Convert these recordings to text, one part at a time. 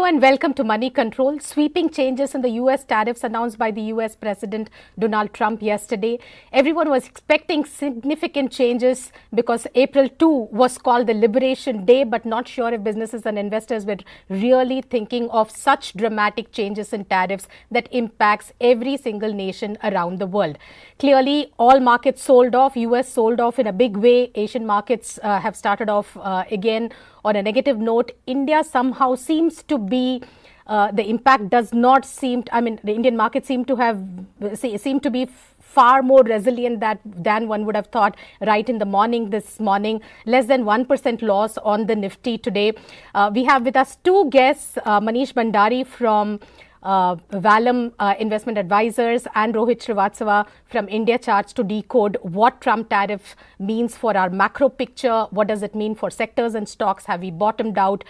and welcome to Money Control. Sweeping changes in the US tariffs announced by the US President Donald Trump yesterday. Everyone was expecting significant changes because April 2 was called the Liberation Day, but not sure if businesses and investors were really thinking of such dramatic changes in tariffs that impacts every single nation around the world. Clearly, all markets sold off. US sold off in a big way. Asian markets have started off again on a negative note. India somehow seems to be the impact does not seem the Indian market seem to be far more resilient than one would have thought right in the morning this morning. Less than 1% loss on the Nifty today. We have with us two guests, Manish Bhandari from Valum Investment Advisors and Rohit Srivastava from India Charts to decode what Trump tariff means for our macro picture. What does it mean for sectors and stocks? Have we bottomed out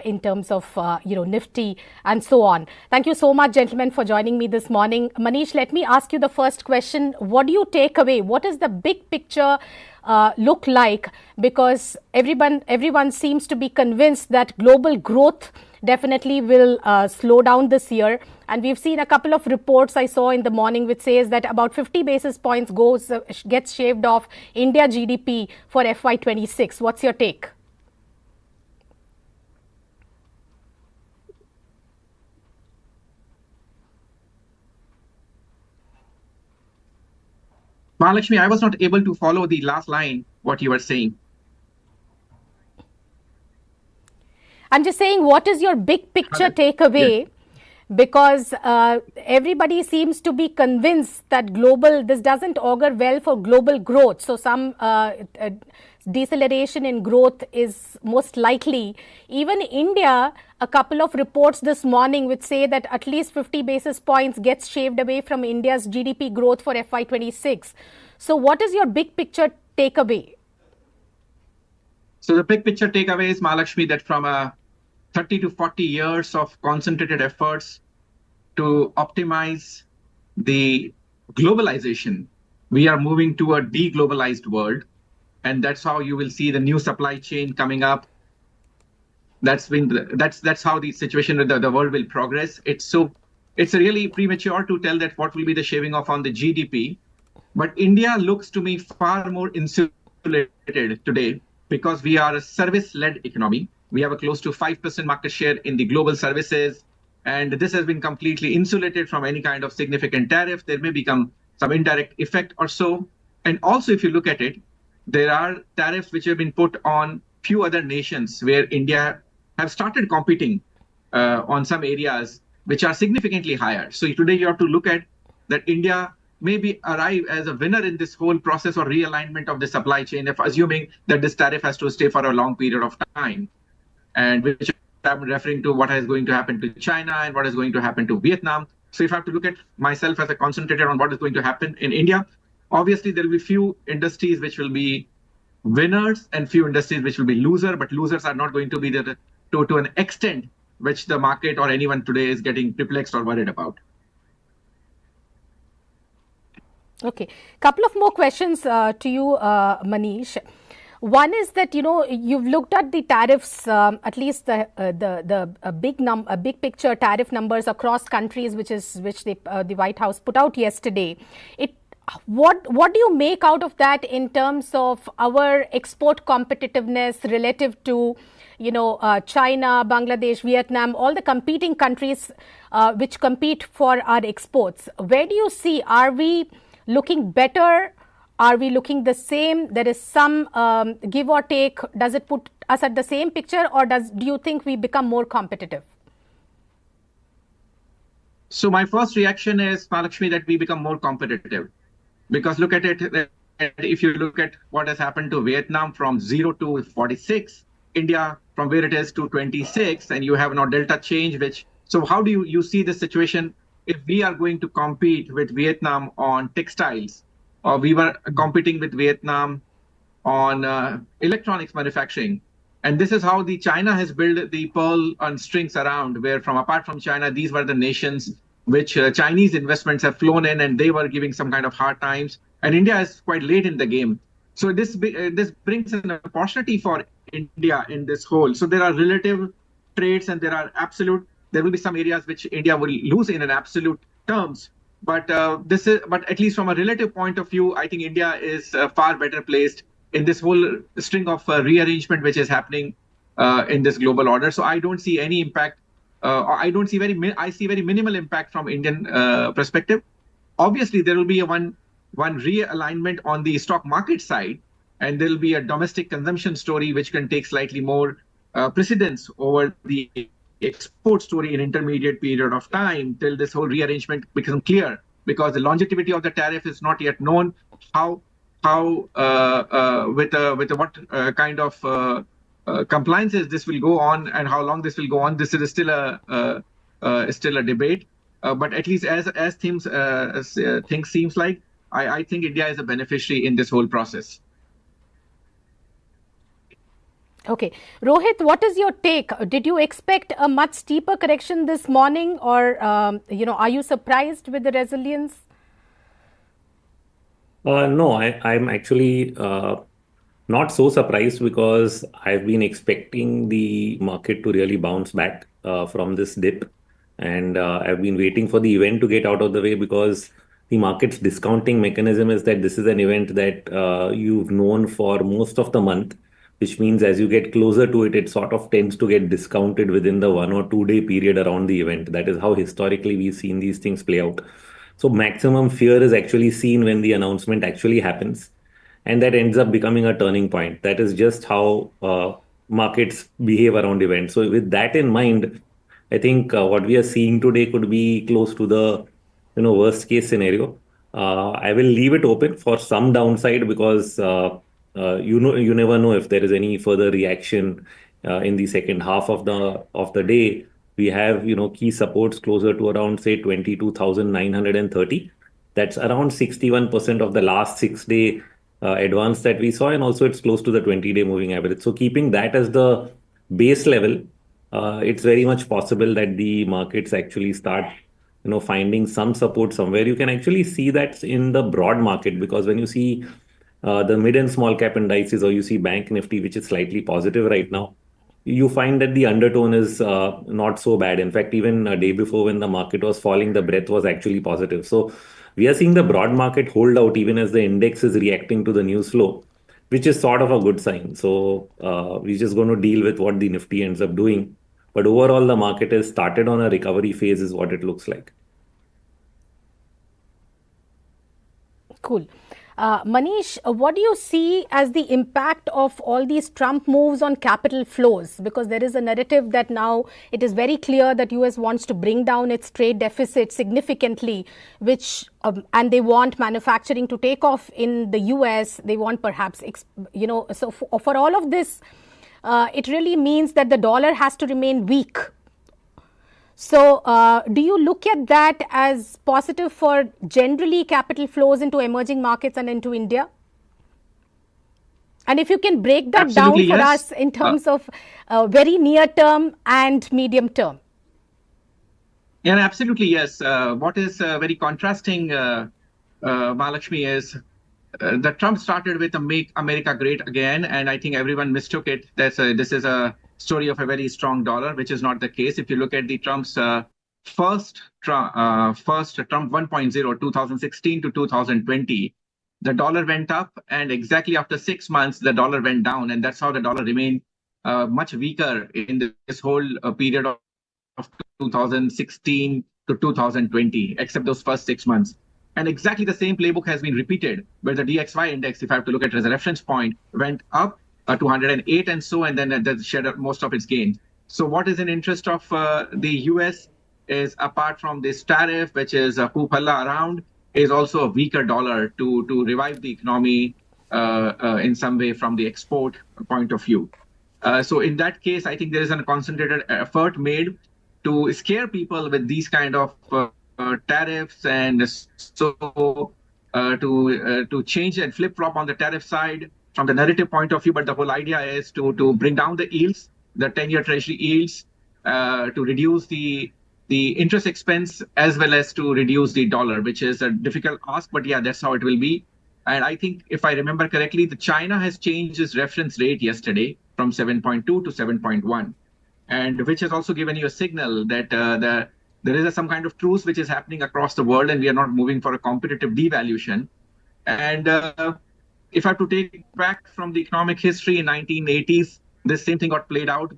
in terms of Nifty and so on? Thank you so much, gentlemen, for joining me this morning. Manish, let me ask you the first question. What do you take away? What is the big picture look like? Because everyone seems to be convinced that global growth definitely will slow down this year, and we've seen a couple of reports I saw in the morning which says that about 50 basis points gets shaved off India GDP for FY26. What's your take? Mahalakshmi, I was not able to follow the last line, what you were saying. I'm just saying, what is your big picture takeaway? Yeah. Because everybody seems to be convinced that this doesn't augur well for global growth. So some deceleration in growth is most likely. Even India, a couple of reports this morning which say that at least 50 basis points gets shaved away from India's GDP growth for FY26. So what is your big picture takeaway? So the big picture takeaway is, Mahalakshmi, that from 30 to 40 years of concentrated efforts to optimize the globalization, we are moving to a deglobalized world. And that's how you will see the new supply chain coming up. That's how the situation with the world will progress. It's really premature to tell that what will be the shaving off on the GDP. But India looks to me far more insulated today, because we are a service-led economy. We have a close to 5% market share in the global services, and this has been completely insulated from any kind of significant tariff. There may become some indirect effect or so. And also, if you look at it, there are tariffs which have been put on few other nations where India have started competing on some areas which are significantly higher. So today you have to look at that India maybe arrive as a winner in this whole process or realignment of the supply chain, if assuming that this tariff has to stay for a long period of time, and which I'm referring to what is going to happen to China and what is going to happen to Vietnam. So if I have to look at myself as a concentrator on what is going to happen in India, obviously there will be few industries which will be winners and few industries which will be losers, but losers are not going to be to an extent which the market or anyone today is getting perplexed or worried about. Okay, couple of more questions to you, Manish. One is that you've looked at the tariffs, at least the big picture tariff numbers across countries, which the White House put out yesterday. What do you make out of that in terms of our export competitiveness relative to China, Bangladesh, Vietnam, all the competing countries which compete for our exports? Where do you see, are we looking better? Are we looking the same? There is some give or take. Does it put us at the same picture, or do you think we become more competitive? So my first reaction is, Mahalakshmi, that we become more competitive. Because look at it, if you look at what has happened to Vietnam from 0 to 46, India from where it is to 26, and you have now delta change, so how do you see the situation if we are going to compete with Vietnam on textiles, or we were competing with Vietnam on electronics manufacturing? And this is how China has built the pearl and strings around, where apart from China, these were the nations which Chinese investments have flown in, and they were giving some kind of hard times. And India is quite late in the game. So this brings an opportunity for India in this whole. So there are relative traits and there are absolute There will be some areas which India will lose in an absolute terms. But but at least from a relative point of view, I think India is far better placed in this whole string of rearrangement which is happening in this global order. So I don't see any impact. I don't see I see very minimal impact from Indian perspective. Obviously, there will be one realignment on the stock market side, and there will be a domestic consumption story which can take slightly more precedence over the export story in intermediate period of time till this whole rearrangement becomes clear, because the longevity of the tariff is not yet known. How with what kind of compliances this will go on and how long this will go on, this is still a debate. But at least as things seems like, I think India is a beneficiary in this whole process. Okay, Rohit, what is your take? Did you expect a much steeper correction this morning, or are you surprised with the resilience? No, I'm actually not so surprised, because I've been expecting the market to really bounce back from this dip. And I've been waiting for the event to get out of the way, because the market's discounting mechanism is that this is an event that you've known for most of the month, which means as you get closer to it, it sort of tends to get discounted within the 1 or 2 day period around the event. That is how historically we've seen these things play out. So maximum fear is actually seen when the announcement actually happens, and that ends up becoming a turning point. That is just how markets behave around events. So with that in mind, I think what we are seeing today could be close to the worst case scenario. I will leave it open for some downside, because you never know if there is any further reaction in the second half of the day. We have key supports closer to around, say, 22,930. That's around 61% of the last 6-day advance that we saw, and also it's close to the 20-day moving average. So keeping that as the base level, it's very much possible that the markets actually start finding some support somewhere. You can actually see that in the broad market, because when you see the mid and small cap indices, or you see Bank Nifty, which is slightly positive right now, you find that the undertone is not so bad. In fact, even a day before, when the market was falling, the breadth was actually positive. So we are seeing the broad market hold out even as the index is reacting to the news flow, which is sort of a good sign. So we're just going to deal with what the Nifty ends up doing. But overall, the market has started on a recovery phase, is what it looks like. Cool. Manish, what do you see as the impact of all these Trump moves on capital flows? Because there is a narrative that now it is very clear that US wants to bring down its trade deficit significantly, which and they want manufacturing to take off in the US. They want perhaps, so for all of this, it really means that the dollar has to remain weak. So do you look at that as positive for generally capital flows into emerging markets and into India? And if you can break that Absolutely, down for yes. us in terms of very near term and medium term. Yeah, absolutely, yes. What is very contrasting, Mahalakshmi, is that Trump started with a Make America Great Again, and I think everyone mistook it. This is a story of a very strong dollar, which is not the case. If you look at the Trump's first Trump 1.0, 2016 to 2020, the dollar went up, and exactly after 6 months, the dollar went down, and that's how the dollar remained much weaker in this whole period of 2016 to 2020, except those first 6 months. And exactly the same playbook has been repeated, where the DXY index, if I have to look at as a reference point, went up to 108 and so, and then that shed most of its gains. So what is in interest of the US is, apart from this tariff, which is a hoopla around, is also a weaker dollar to revive the economy in some way from the export point of view. So in that case, I think there is a concentrated effort made to scare people with these kind of tariffs, and so to change and flip-flop on the tariff side from the narrative point of view. But the whole idea is to bring down the yields, the 10-year treasury yields, to reduce the interest expense, as well as to reduce the dollar, which is a difficult ask, but yeah, that's how it will be. And I think, if I remember correctly, China has changed its reference rate yesterday from 7.2 to 7.1. and which has also given you a signal that there is some kind of truce which is happening across the world, and we are not moving for a competitive devaluation. And if I have to take back from the economic history in 1980s, this same thing got played out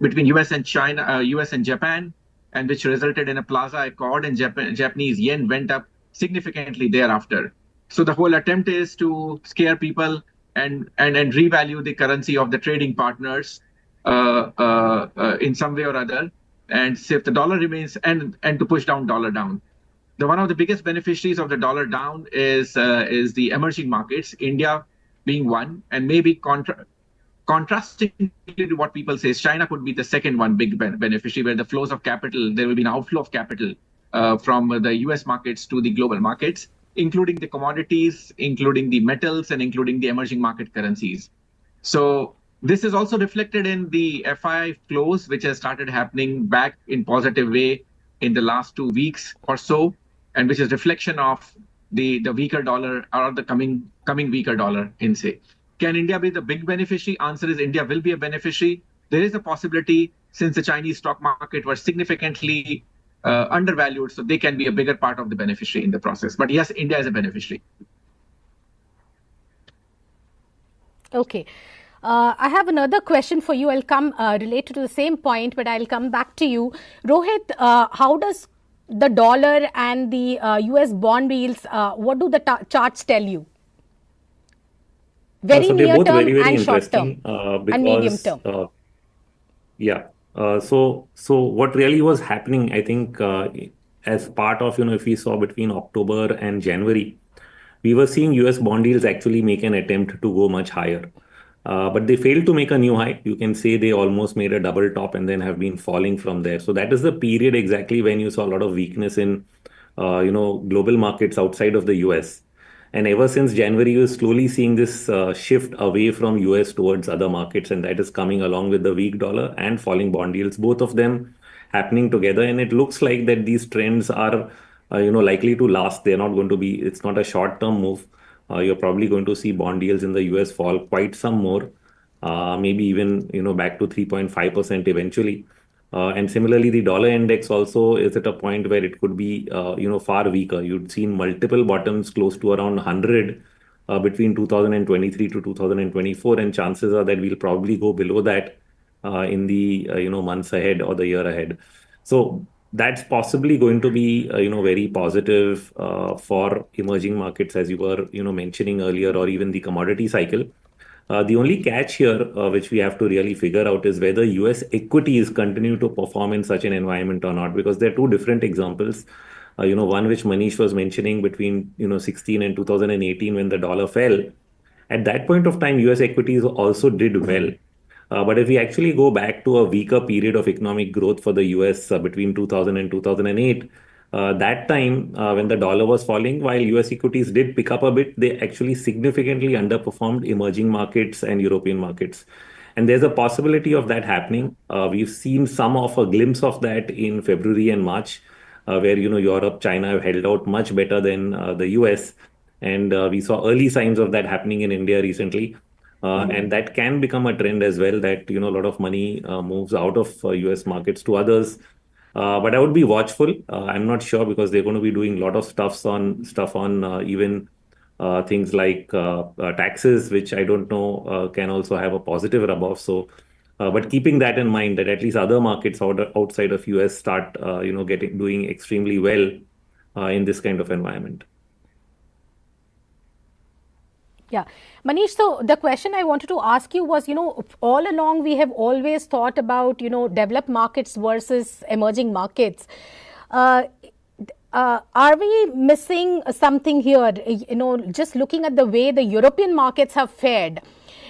between US and China, US and Japan, and which resulted in a Plaza Accord, and Japanese yen went up significantly thereafter. So the whole attempt is to scare people and revalue the currency of the trading partners in some way or other, and see if the dollar remains, and to push dollar down. One of the biggest beneficiaries of the dollar down is the emerging markets, India being one, and maybe contrasting to what people say, China could be the second one big beneficiary, where the flows of capital, there will be an outflow of capital from the US markets to the global markets, including the commodities, including the metals, and including the emerging market currencies. So this is also reflected in the FII flows, which has started happening back in positive way in the last 2 weeks or so, and which is reflection of the weaker dollar, or the coming weaker dollar in say. Can India be the big beneficiary? Answer is India will be a beneficiary. There is a possibility, since the Chinese stock market was significantly undervalued, so they can be a bigger part of the beneficiary in the process. But yes, India is a beneficiary. Okay. I have another question for you. I'll come related to the same point, but I'll come back to you. Rohit, how does the dollar and the US bond yields, what do the charts tell you? Very near term and short term and medium term. So what really was happening, I think, as part of, if we saw between October and January, we were seeing US bond yields actually make an attempt to go much higher. But they failed to make a new high. You can say they almost made a double top and then have been falling from there. So that is the period exactly when you saw a lot of weakness in, global markets outside of the US. And ever since January, you're slowly seeing this shift away from US towards other markets. And that is coming along with the weak dollar and falling bond yields, both of them happening together. And it looks like that these trends are, likely to last. They're not going to be, it's not a short-term move. You're probably going to see bond yields in the US fall quite some more, maybe even, back to 3.5% eventually. And similarly, the dollar index also is at a point where it could be, far weaker. You'd seen multiple bottoms close to around 100 between 2023 to 2024, and chances are that we'll probably go below that in the months ahead or the year ahead. So that's possibly going to be very positive for emerging markets, as you were mentioning earlier, or even the commodity cycle. The only catch here, which we have to really figure out, is whether US equities continue to perform in such an environment or not, because there are two different examples. One which Manish was mentioning between 16 and 2018 when the dollar fell. At that point of time, US equities also did well. But if we actually go back to a weaker period of economic growth for the US between 2000 and 2008, that time when the dollar was falling, while US equities did pick up a bit, they actually significantly underperformed emerging markets and European markets. And there's a possibility of that happening. We've seen some of a glimpse of that in February and March, where Europe, China have held out much better than the US. And we saw early signs of that happening in India recently. And that can become a trend as well, that a lot of money moves out of US markets to others. But I would be watchful. I'm not sure, because they're going to be doing a lot of stuff on even things like taxes, which I don't know can also have a positive rub-off. So, but keeping that in mind, that at least other markets outside of US start doing extremely well in this kind of environment. Yeah. Manish, so the question I wanted to ask you was, all along we have always thought about, developed markets versus emerging markets. Are we missing something here? Just looking at the way the European markets have fared,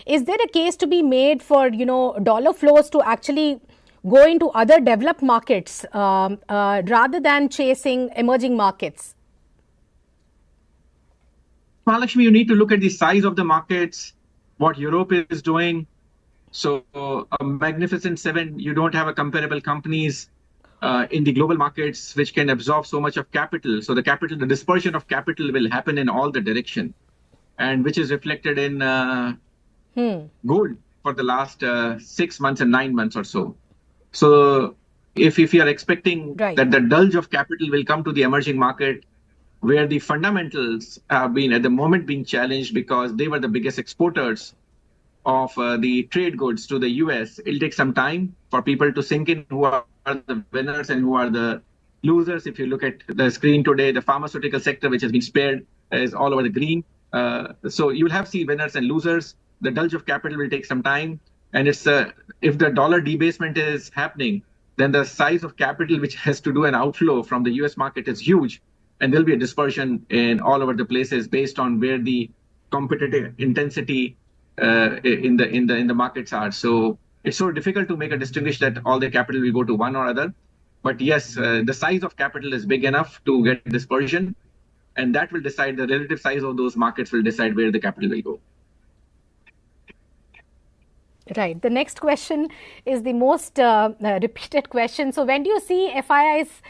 is there a case to be made for, dollar flows to actually go into other developed markets rather than chasing emerging markets? Mahalakshmi, you need to look at the size of the markets, what Europe is doing. So a Magnificent Seven, you don't have a comparable companies in the global markets which can absorb so much of capital. So the dispersion of capital will happen in all the direction, and which is reflected in gold for the last 6 months and 9 months or so. So if you are expecting Right. that the bulge of capital will come to the emerging market, where the fundamentals have been at the moment being challenged because they were the biggest exporters of the trade goods to the US, it'll take some time for people to sink in who are the winners and who are the losers. If you look at the screen today, the pharmaceutical sector, which has been spared, is all over the green. So you'll have see winners and losers. The bulge of capital will take some time, and it's if the dollar debasement is happening, then the size of capital which has to do an outflow from the US market is huge, and there'll be a dispersion in all over the places based on where the competitive intensity in the markets are. So it's so difficult to make a distinguish that all the capital will go to one or other. But yes, the size of capital is big enough to get dispersion, and that will decide the relative size of those markets will decide where the capital will go. Right. The next question is the most repeated question. So when do you see FIIs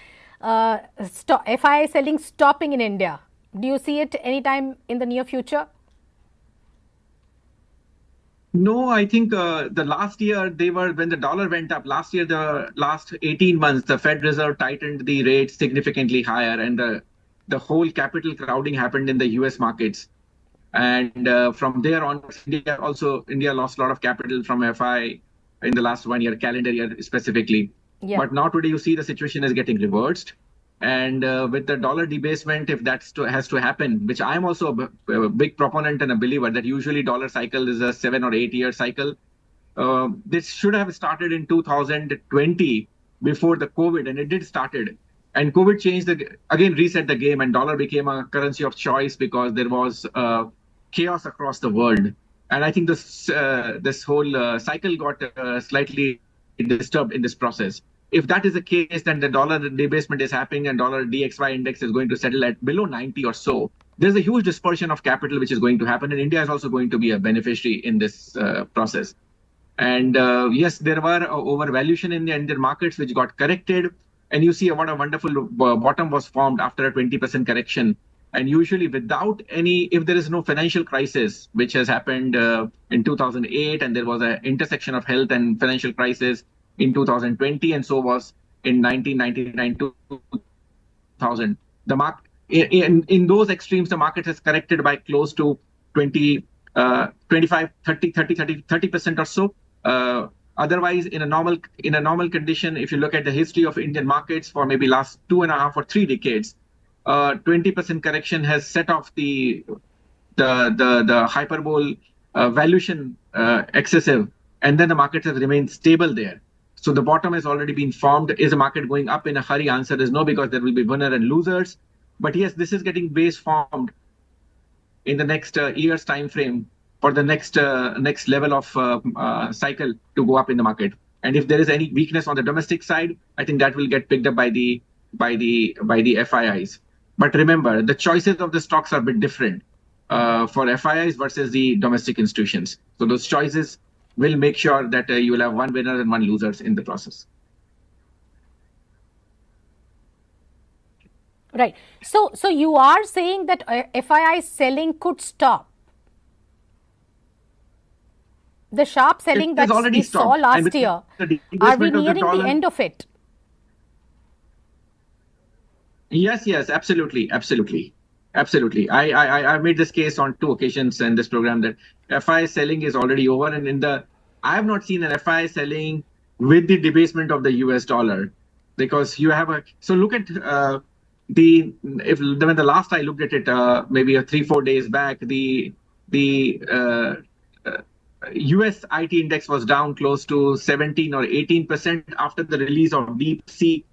FII selling stopping in India? Do you see it anytime in the near future? No, I think the last year when the dollar went up last year, the last 18 months, the Fed Reserve tightened the rates significantly higher, and the whole capital crowding happened in the US markets. And from there on, India lost a lot of capital from FI in the last 1 year, calendar year specifically. Yeah. But now today you see the situation is getting reversed. And with the dollar debasement, if has to happen, which I'm also a big proponent and a believer that usually dollar cycle is a 7 or 8 year cycle. This should have started in 2020 before the COVID, and it did started. And COVID changed reset the game, and dollar became a currency of choice because there was chaos across the world. And I think this whole cycle got slightly disturbed in this process. If that is the case, then the dollar debasement is happening and dollar DXY index is going to settle at below 90 or so. There's a huge dispersion of capital which is going to happen, and India is also going to be a beneficiary in this process. And yes, there were overvaluation in the Indian markets which got corrected. And you see what a wonderful bottom was formed after a 20% correction. And usually without if there is no financial crisis, which has happened in 2008, and there was an intersection of health and financial crisis in 2020, and so was in 1999 to 2000. The market in those extremes, the market has corrected by close to 25, 30% or so. Otherwise, in a normal condition, if you look at the history of Indian markets for maybe last 2.5 or 3 decades, 20% correction has set off the hyperbole valuation excessive, and then the market has remained stable there. So the bottom has already been formed. Is the market going up in a hurry? Answer is no, because there will be winners and losers. But yes, this is getting base formed in the next year's time frame for the next level of cycle to go up in the market. And if there is any weakness on the domestic side, I think that will get picked up by the FIIs. But remember, the choices of the stocks are a bit different for FIIs versus the domestic institutions. So those choices will make sure that you will have one winner and one losers in the process. Right. So you are saying that FII selling could stop. The sharp selling that we saw last year, are we nearing the end of it? Yes, absolutely. I made this case on 2 occasions in this program that FI selling is already over, and I have not seen an FI selling with the debasement of the US dollar, because you have so look at when the last I looked at it, maybe 3-4 days back, the US IT index was down close to 17 or 18% after the release of DeepSeek.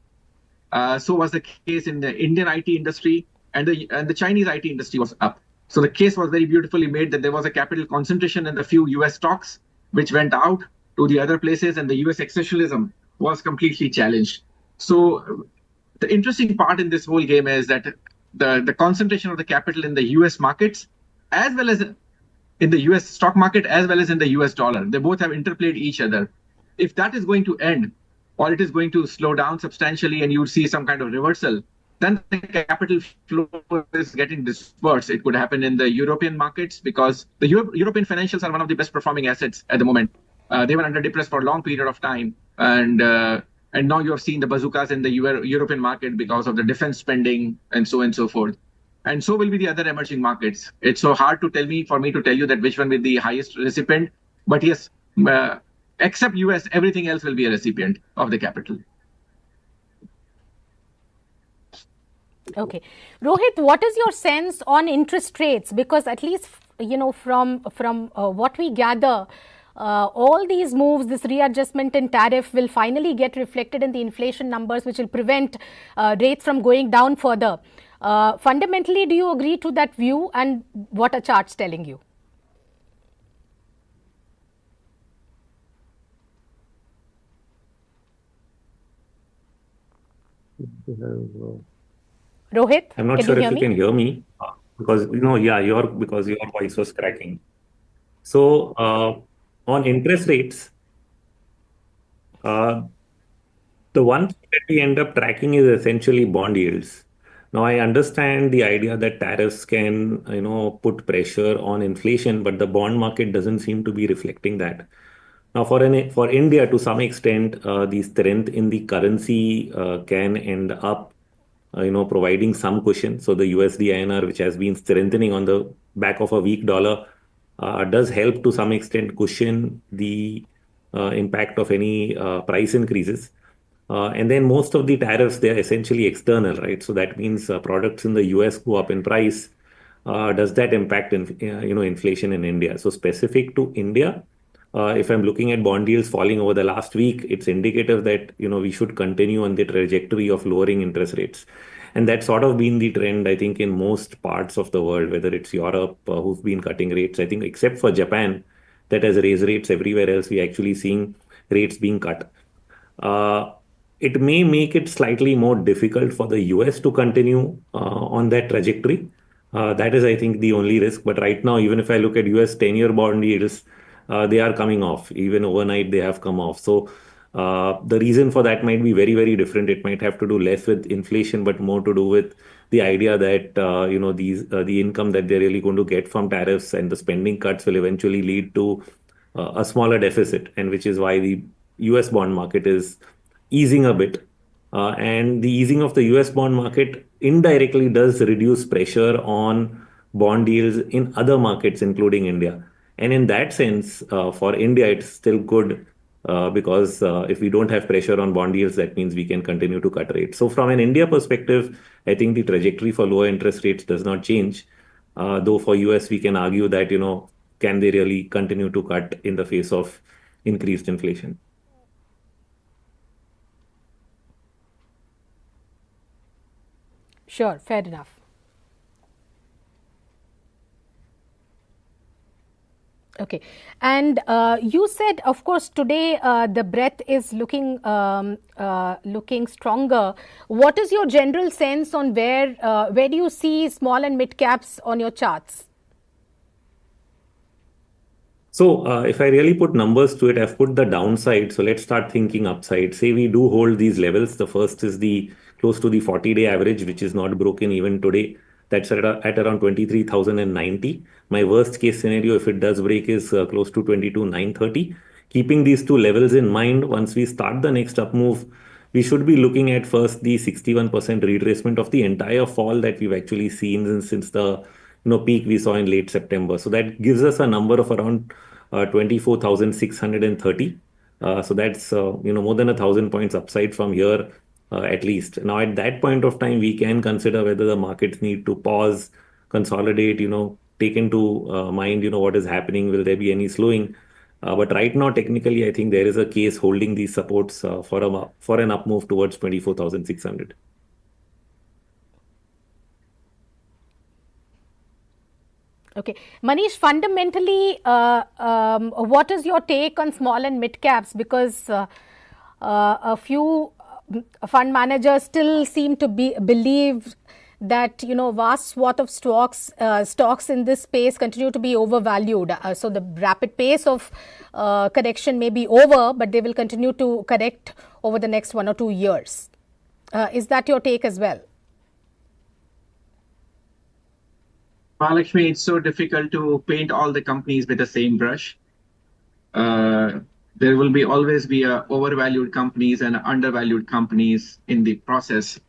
So was the case in the Indian IT industry, and the Chinese IT industry was up. So the case was very beautifully made that there was a capital concentration in the few US stocks, which went out to the other places, and the US exceptionalism was completely challenged. So the interesting part in this whole game is that the concentration of the capital in the US markets, as well as in the US stock market, as well as in the US dollar, they both have interplayed each other. If that is going to end, or it is going to slow down substantially and you see some kind of reversal, then the capital flow is getting dispersed. It could happen in the European markets, because the European financials are one of the best performing assets at the moment. They were under depressed for a long period of time. and now you're seeing the bazookas in the European market because of the defense spending and so on and so forth. And so will be the other emerging markets. It's so hard for me to tell you that which one will be the highest recipient. But yes, except US, everything else will be a recipient of the capital. Okay. Rohit, what is your sense on interest rates? Because at least, from what we gather, all these moves, this readjustment in tariff will finally get reflected in the inflation numbers, which will prevent rates from going down further. Fundamentally, do you agree to that view, and what are charts telling you? Rohit, I'm not sure if you can hear me because your voice was cracking. So on interest rates, the one thing that we end up tracking is essentially bond yields. Now I understand the idea that tariffs can put pressure on inflation, but the bond market doesn't seem to be reflecting that. Now for India, to some extent, the strength in the currency can end up providing some cushion. So the USD INR, which has been strengthening on the back of a weak dollar, does help to some extent cushion the impact of any price increases. And then most of the tariffs, they're essentially external, right? So that means products in the US go up in price. Does that impact inflation in India? So specific to India, if I'm looking at bond yields falling over the last week, it's indicative that we should continue on the trajectory of lowering interest rates. And that's sort of been the trend, I think, in most parts of the world, whether it's Europe, who've been cutting rates. I think except for Japan, that has raised rates. Everywhere else, we're actually seeing rates being cut. It may make it slightly more difficult for the US to continue on that trajectory. That is, I think, the only risk. But right now, even if I look at US 10-year bond yields, they are coming off. Even overnight, they have come off. So the reason for that might be very, very different. It might have to do less with inflation, but more to do with the idea that the income that they're really going to get from tariffs and the spending cuts will eventually lead to a smaller deficit, and which is why the US bond market is easing a bit. And the easing of the US bond market indirectly does reduce pressure on bond yields in other markets, including India. And in that sense, for India, it's still good because if we don't have pressure on bond yields, that means we can continue to cut rates. So from an India perspective, I think the trajectory for lower interest rates does not change. Though for US, we can argue that, can they really continue to cut in the face of increased inflation? Sure, fair enough. Okay, and you said, of course, today the breadth is looking stronger. What is your general sense on where do you see small and mid caps on your charts? So if I really put numbers to it, I've put the downside. So let's start thinking upside. Say we do hold these levels. The first is the close to the 40-day average, which is not broken even today. That's at around 23,090. My worst case scenario, if it does break, is close to 22,930. Keeping these two levels in mind, once we start the next up move, we should be looking at first the 61% retracement of the entire fall that we've actually seen since the peak we saw in late September. So that gives us a number of around 24,630. So that's more than 1,000 points upside from here at least. Now at that point of time, we can consider whether the markets need to pause, consolidate, take into mind what is happening. Will there be any slowing? But right now, technically, I think there is a case holding these supports for an up move towards 24,600. Okay, Manish, fundamentally, what is your take on small and mid caps? Because a few fund managers still seem to believe that vast swath of stocks in this space continue to be overvalued. So the rapid pace of correction may be over, but they will continue to correct over the next 1 or 2 years. Is that your take as well? Mahalakshmi, it's so difficult to paint all the companies with the same brush. there will be always be overvalued companies and undervalued companies in the process.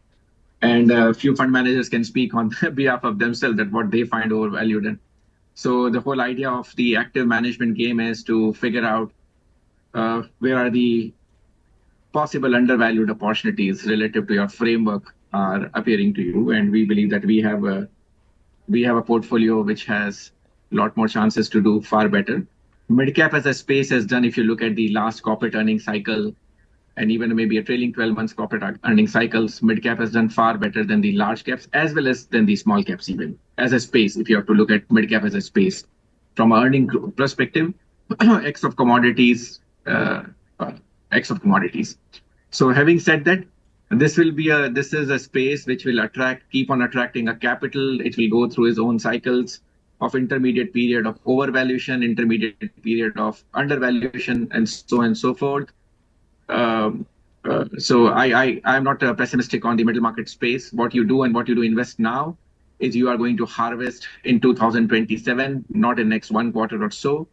And a few fund managers can speak on behalf of themselves that what they find overvalued. And so the whole idea of the active management game is to figure out where are the possible undervalued opportunities relative to your framework are appearing to you. And we believe that we have a portfolio which has a lot more chances to do far better. Midcap as a space has done, if you look at the last corporate earnings cycle, and even maybe a trailing 12 months corporate earning cycles, midcap has done far better than the large caps as well as than the small caps even as a space. If you have to look at midcap as a space from an earning perspective, X of commodities, X of commodities. So having said that, this is a space which will keep on attracting a capital. It will go through its own cycles of intermediate period of overvaluation, intermediate period of undervaluation, and so on and so forth. So I'm not pessimistic on the middle market space. What you do invest now is you are going to harvest in 2027, not in next 1 quarter or so.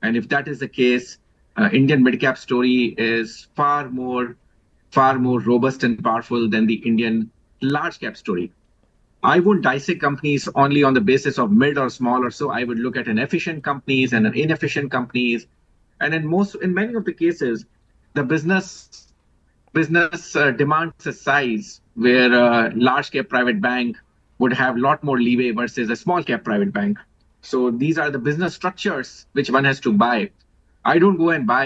And if that is the case, Indian midcap story is far more robust and powerful than the Indian large cap story. I won't dissect companies only on the basis of mid or small or so. I would look at an efficient companies and an inefficient companies. And in many of the cases, the business demands a size where a large cap private bank would have a lot more leeway versus a small cap private bank. So these are the business structures which one has to buy. I don't go and buy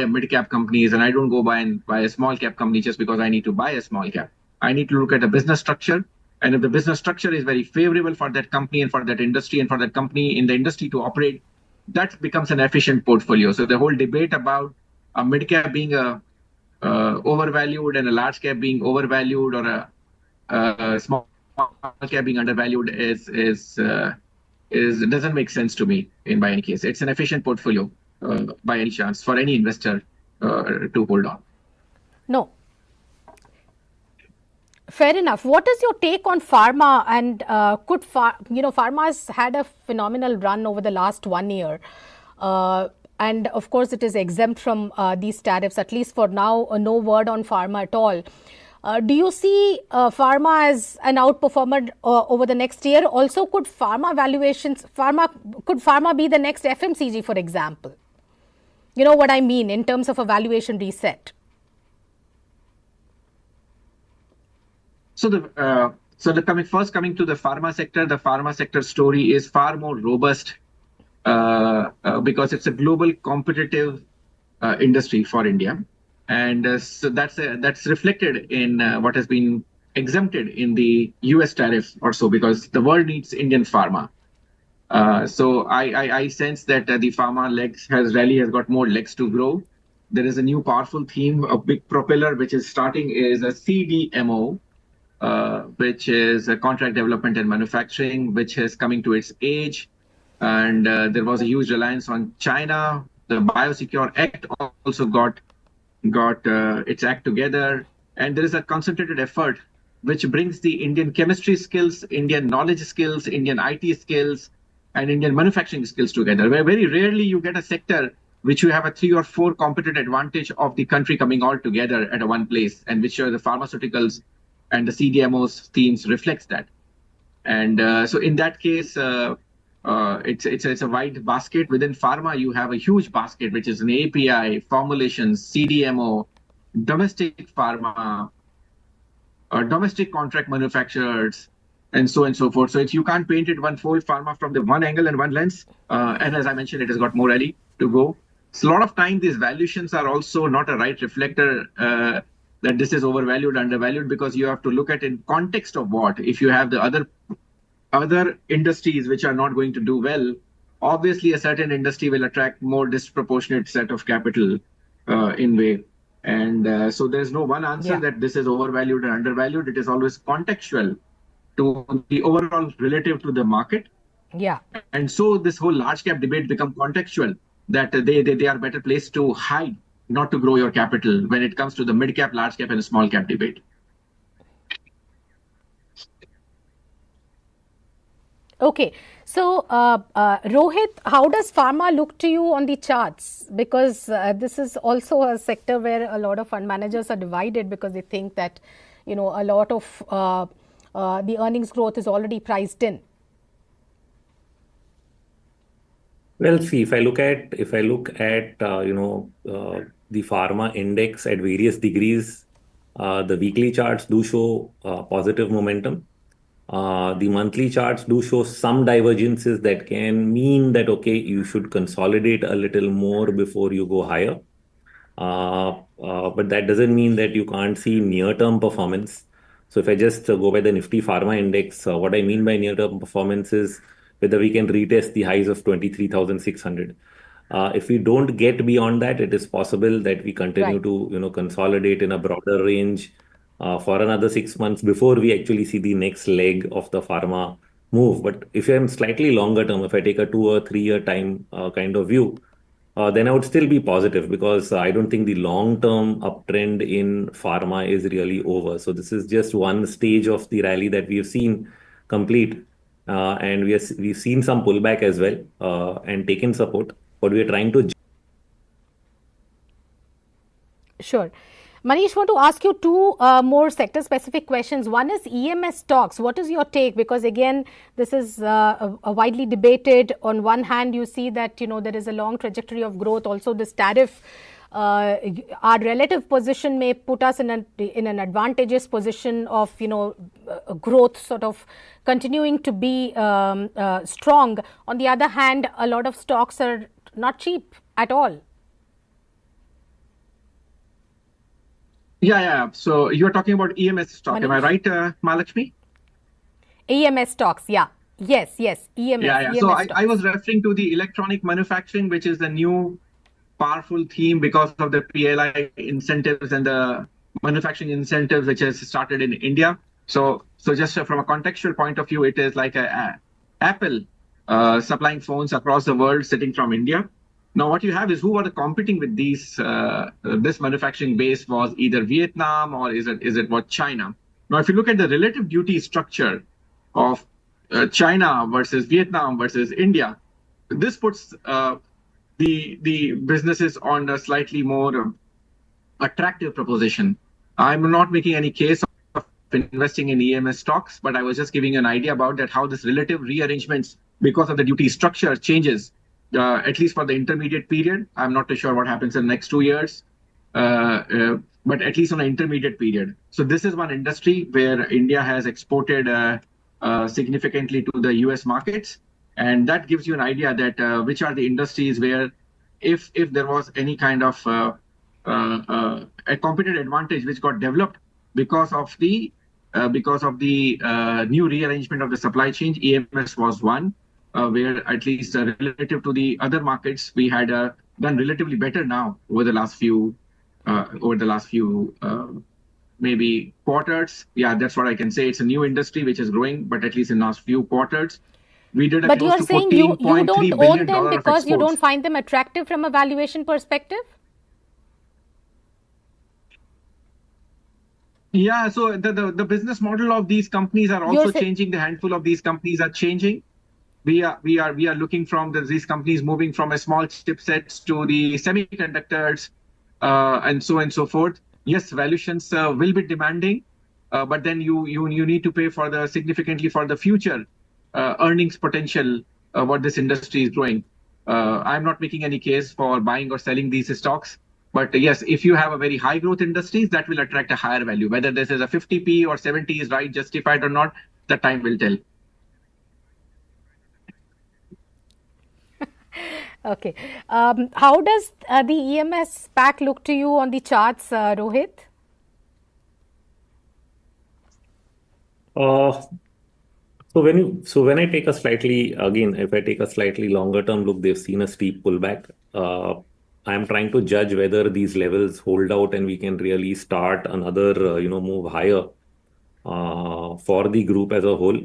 a mid cap companies, and I don't go buy a small cap company just because I need to buy a small cap. I need to look at a business structure. And if the business structure is very favorable for that company and for that industry and for that company in the industry to operate, that becomes an efficient portfolio. So the whole debate about a mid cap being overvalued and a large cap being overvalued, or a small cap being undervalued doesn't make sense to me by any case. It's an efficient portfolio by any chance for any investor to hold on. No. Fair enough. What is your take on pharma? And pharma has had a phenomenal run over the last 1 year. And of course, it is exempt from these tariffs, at least for now, no word on pharma at all. Do you see pharma as an outperformer over the next year? Also, could pharma be the next FMCG, for example? You know what I mean in terms of a valuation reset? So coming to the pharma sector story is far more robust because it's a global competitive industry for India. And so that's reflected in what has been exempted in the US tariff or so, because the world needs Indian pharma. So I sense that the pharma rally has got more legs to grow. There is a new powerful theme, a big propeller, which is starting is a CDMO, which is a contract development and manufacturing, which is coming to its age. And there was a huge reliance on China. The Biosecure Act also got its act together. And there is a concentrated effort which brings the Indian chemistry skills, Indian knowledge skills, Indian IT skills, and Indian manufacturing skills together, where very rarely you get a sector which you have a 3 or 4 competitive advantage of the country coming all together at one place, and which are the pharmaceuticals and the CDMOs themes reflects that. And so in that case, it's a wide basket. Within pharma, you have a huge basket, which is an API, formulations, CDMO, domestic pharma, domestic contract manufacturers, and so on and so forth. So you can't paint it one full pharma from the one angle and one lens. And as I mentioned, it has got more alley to go. So a lot of time, these valuations are also not a right reflector that this is overvalued, undervalued, because you have to look at in context of what. If you have the other industries which are not going to do well, obviously a certain industry will attract more disproportionate set of capital in way. And so there's no one answer that this is overvalued and undervalued. It is always contextual to the overall relative to the market. Yeah. And so this whole large cap debate become contextual, that they are better placed to hide, not to grow your capital when it comes to the mid cap, large cap, and small cap debate. Okay, so Rohit, how does pharma look to you on the charts? Because this is also a sector where a lot of fund managers are divided because they think that, a lot of the earnings growth is already priced in. Well, see, if I look at the pharma index at various degrees, the weekly charts do show positive momentum. The monthly charts do show some divergences that can mean that, okay, you should consolidate a little more before you go higher. But that doesn't mean that you can't see near-term performance. So if I just go by the Nifty Pharma Index, what I mean by near-term performance is whether we can retest the highs of 23,600. If we don't get beyond that, it is possible that we continue Right. to consolidate in a broader range for another 6 months before we actually see the next leg of the pharma move. But if I'm slightly longer term, if I take a 2 or 3 year time kind of view, then I would still be positive because I don't think the long-term uptrend in pharma is really over. So this is just one stage of the rally that we have seen complete, and we've seen some pullback as well and taken support. But we are trying to. Sure. Manish, want to ask you two more sector-specific questions. One is EMS stocks. What is your take? Because again, this is widely debated. On one hand, you see that there is a long trajectory of growth. Also, this tariff, our relative position may put us in an advantageous position of growth sort of continuing to be strong. On the other hand, a lot of stocks are not cheap at all. Yeah. So you're talking about EMS stock. Manish? Am I right, Mahalakshmi? EMS stocks, yeah. Yes, EMS. Yeah. EMS So stocks. I was referring to the electronic manufacturing, which is the new powerful theme because of the PLI incentives and the manufacturing incentives which has started in India. So just from a contextual point of view, it is like Apple supplying phones across the world sitting from India. Now, what you have is who are competing with these. This manufacturing base was either Vietnam or is it what China? Now, if you look at the relative duty structure of China versus Vietnam versus India, this puts the businesses on a slightly more attractive proposition. I'm not making any case of investing in EMS stocks, but I was just giving an idea about that how this relative rearrangements because of the duty structure changes. At least for the intermediate period. I'm not too sure what happens in the next 2 years, but at least on an intermediate period. So this is one industry where India has exported significantly to the US markets. And that gives you an idea that which are the industries where if there was any kind of a competitive advantage which got developed because of the new rearrangement of the supply chain, EMS was one. Where at least relative to the other markets, we had done relatively better now over the last few maybe quarters. Yeah, that's what I can say. It's a new industry which is growing, but at least in the last few quarters, we did But close you're to saying you $14.3 don't billion own them of because you exports. don't find them attractive from a valuation perspective? Yeah, so the business model of these companies are also changing. The handful of these companies are changing. We are looking from these companies moving from a small chipsets to the semiconductors and so forth. Yes, valuations will be demanding, but then you need to pay for the significantly for the future earnings potential what this industry is growing. I'm not making any case for buying or selling these stocks, but yes, if you have a very high growth industries, that will attract a higher value. Whether this is a 50p or 70 is right, justified or not, the time will tell. Okay. How does the EMS pack look to you on the charts, Rohit? So when I take a slightly, again, if I take a slightly longer term look, they've seen a steep pullback. I'm trying to judge whether these levels hold out and we can really start another, move higher for the group as a whole.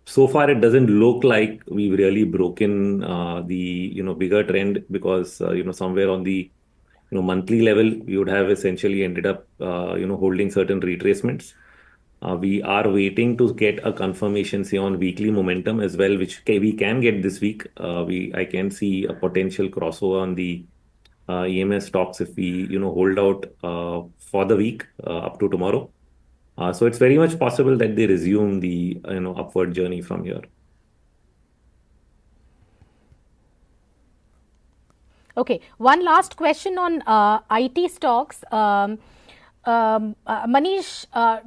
So far, it doesn't look like we've really broken the bigger trend because somewhere on the monthly level we would have essentially ended up holding certain retracements. We are waiting to get a confirmation, say, on weekly momentum as well, which we can get this week. I can see a potential crossover on the EMS stocks if we, hold out for the week up to tomorrow. So it's very much possible that they resume the, upward journey from here. Okay, one last question on IT stocks. Manish,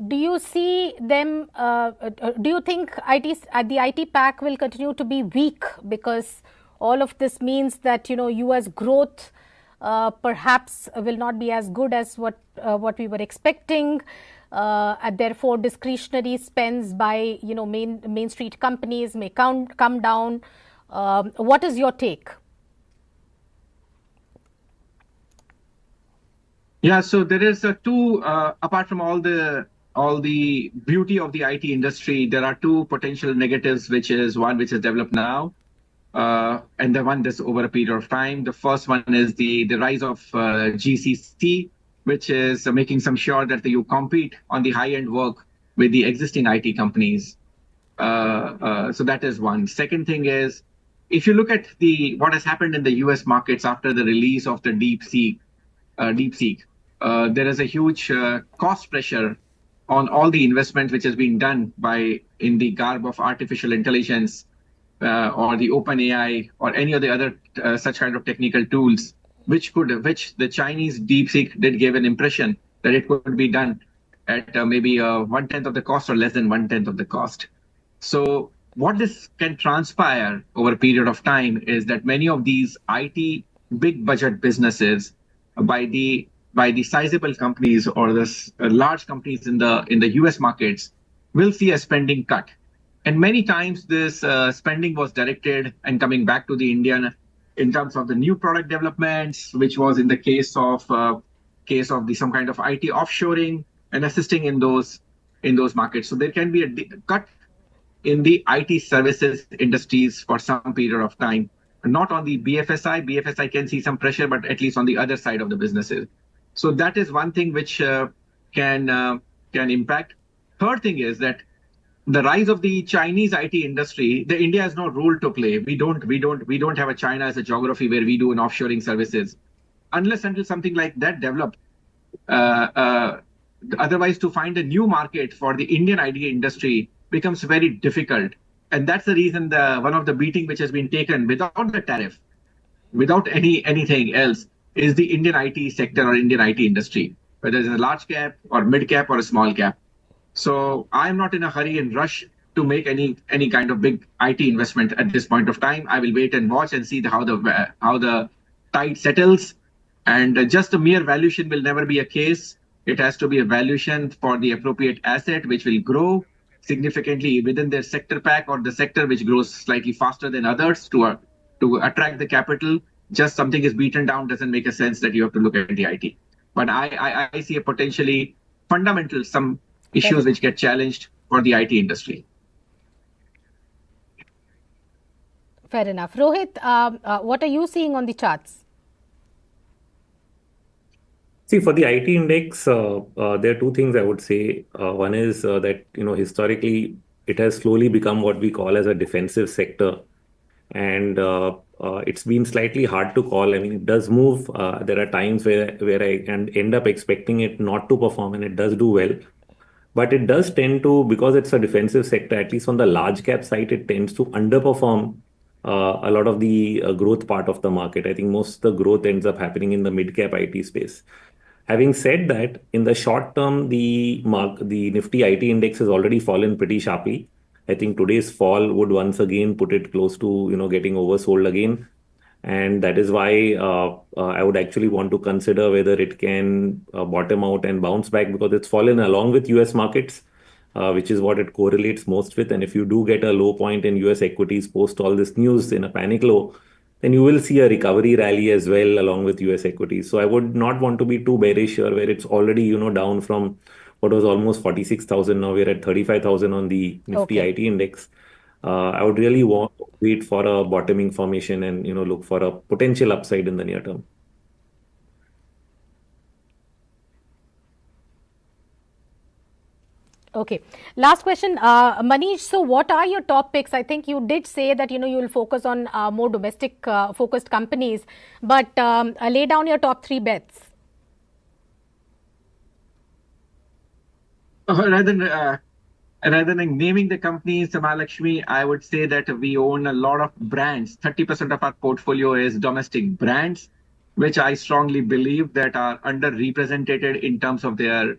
do you see them? Do you think the IT pack will continue to be weak because all of this means that U.S. growth perhaps will not be as good as what we were expecting, and therefore discretionary spends by Main Street companies may come down. What is your take? Yeah, so there is two, apart from all the beauty of the IT industry, there are two potential negatives, which is one which is developed now, and the one that's over a period of time. The first one is the rise of GCC, which is making some sure that you compete on the high-end work with the existing IT companies. So that is one. Second thing is, if you look at what has happened in the US markets after the release of the DeepSeek, there is a huge cost pressure on all the investment which has been done in the garb of artificial intelligence or the OpenAI or any of the other such kind of technical tools, which the Chinese DeepSeek did give an impression that it could be done at maybe 1/10 of the cost or less than 1/10 of the cost. So what this can transpire over a period of time is that many of these IT big budget businesses by the sizable companies or the large companies in the US markets will see a spending cut. And many times this spending was directed and coming back to the Indian in terms of the new product developments, which was in the case of some kind of IT offshoring and assisting in those markets. So there can be a cut in the IT services industries for some period of time. Not on the BFSI. BFSI can see some pressure, but at least on the other side of the businesses. So that is one thing which can impact. Third thing is that the rise of the Chinese IT industry, the India has no role to play. We don't have a China as a geography where we do an offshoring services, until something like that developed. Otherwise, to find a new market for the Indian IT industry becomes very difficult. And that's the reason one of the beating which has been taken without the tariff, without anything else, is the Indian IT sector or Indian IT industry, whether it's a large cap or mid cap or a small cap. So I'm not in a hurry and rush to make any kind of big IT investment at this point of time. I will wait and watch and see how the tide settles. And just a mere valuation will never be a case. It has to be a valuation for the appropriate asset, which will grow significantly within their sector pack or the sector which grows slightly faster than others to attract the capital. Just something is beaten down doesn't make a sense that you have to look at the IT. But I see a potentially fundamental some issues which get challenged for the IT industry. Fair enough. Rohit, what are you seeing on the charts? See, for the IT index, there are two things I would say. One is that, historically, it has slowly become what we call as a defensive sector. And it's been slightly hard to call. I mean, it does move. There are times where I end up expecting it not to perform, and it does do well. But it does tend to, because it's a defensive sector, at least on the large cap side, it tends to underperform a lot of the growth part of the market. I think most of the growth ends up happening in the mid cap IT space. Having said that, in the short term, the Nifty IT index has already fallen pretty sharply. I think today's fall would once again put it close to getting oversold again, and that is why I would actually want to consider whether it can bottom out and bounce back, because it's fallen along with US markets, which is what it correlates most with. And if you do get a low point in US equities post all this news in a panic low, then you will see a recovery rally as well along with US equities. So I would not want to be too bearish here, where it's already down from what was almost 46,000. Now we're at 35,000 on the Nifty IT index. I would really wait for a bottoming formation and look for a potential upside in the near term. Okay. Last question, Manish. So, what are your top picks? I think you did say that you will focus on more domestic focused companies, but lay down your top 3 bets. Rather than naming the companies, Mahalakshmi, I would say that we own a lot of brands. 30% of our portfolio is domestic brands, which I strongly believe that are underrepresented in terms of their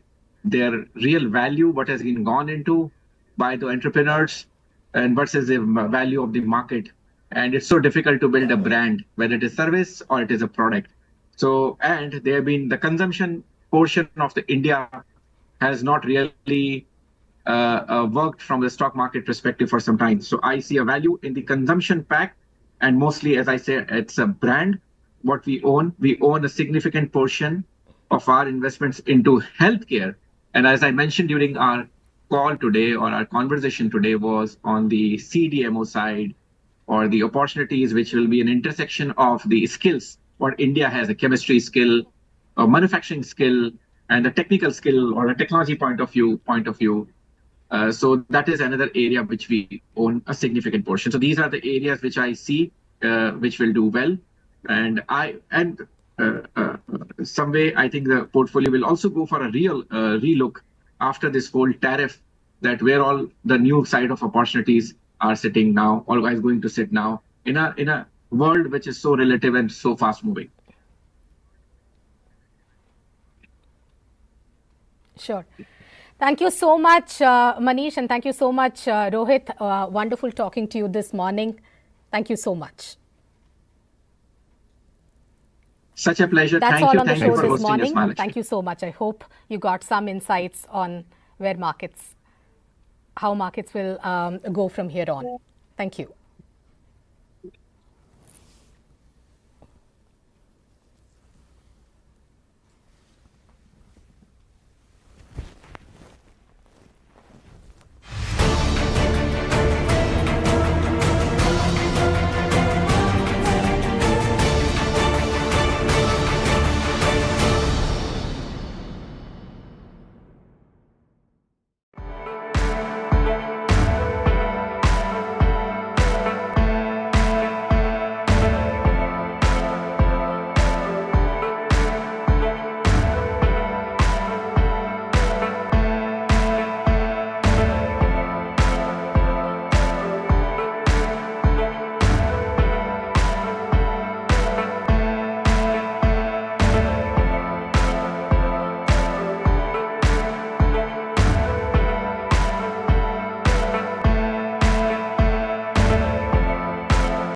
real value, what has been gone into by the entrepreneurs and versus the value of the market. And it's so difficult to build a brand, whether it is service or it is a product. So, and there have been the consumption portion of the India has not really worked from the stock market perspective for some time. So I see a value in the consumption pack, and mostly, as I said, it's a brand. What we own a significant portion of our investments into healthcare. And as I mentioned during our call today or our conversation today was on the CDMO side or the opportunities, which will be an intersection of the skills, what India has, a chemistry skill, a manufacturing skill, and a technical skill or a technology point of view. So that is another area which we own a significant portion. So these are the areas which I see which will do well. And some way I think the portfolio will also go for a real relook after this whole tariff, that where all the new side of opportunities are sitting now, or is going to sit now in a world which is so relative and so fast moving. Sure. Thank you so much, Manish, and thank you so much, Rohit. Wonderful talking to you this morning. Thank you so much. Such a pleasure. That's Thank all you. on the Thank show you for this hosting us, morning. Mahalakshmi. Thank you so much. I hope you got some insights on how markets will go from here on. Thank you.